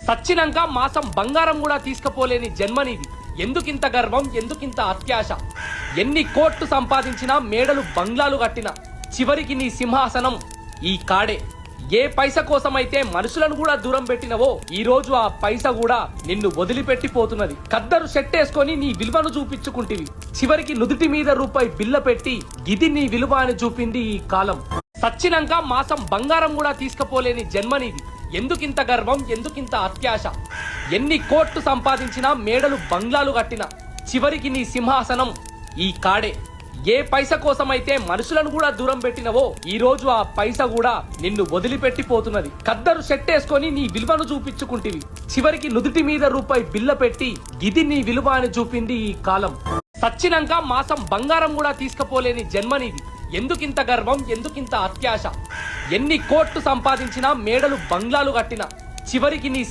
సచ్చినంక మాసం బంగారం కూడా తీసుకుపోలేని జన్మనిది. ఎందుకింత గర్వం, ఎందుకింత అత్యాశ? ఎన్ని కోట్లు సంపాదించినా, మేడలు బంగ్లాలు కట్టినా చివరికి నీ సింహాసనం ఈ కాడే. ఏ పైస కోసమైతే మనుషులను కూడా దూరం పెట్టినవో ఈ రోజు ఆ పైస కూడా నిన్ను వదిలిపెట్టిపోతున్నది. కద్దరు షెట్టేసుకొని నీ విలువను చూపించుకుంటివి. చివరికి నుదుటి మీద రూపాయి బిల్ల పెట్టి గిది నీ విలువ అని చూపింది ఈ కాలం. సచ్చినంక మాసం బంగారం కూడా తీసుకుపోలేని జన్మనిది. ఎందుకింత గర్వం, ఎందుకింత అత్యాశ? ఎన్ని కోట్లు సంపాదించినా, మేడలు బంగ్లాలు కట్టినా చివరికి నీ సింహాసనం ఈ కాడే. ఏ పైస కోసమైతే మనుషులను కూడా దూరం పెట్టినవో ఈ రోజు ఆ పైస కూడా నిన్ను వదిలిపెట్టిపోతున్నది. కద్దరు షెట్టేసుకొని నీ విలువను చూపించుకుంటివి. చివరికి నుదుటి మీద రూపాయి బిల్ల పెట్టి గిది నీ విలువ అని చూపింది ఈ కాలం. సచ్చినంక మాసం బంగారం కూడా తీసుకుపోలేని జన్మనిది. ఎందుకింత గర్వం, ఎందుకింత అత్యాశ? ఎన్ని కోట్లు సంపాదించినా, మేడలు బంగ్లాలు కట్టినా చివరికి నీ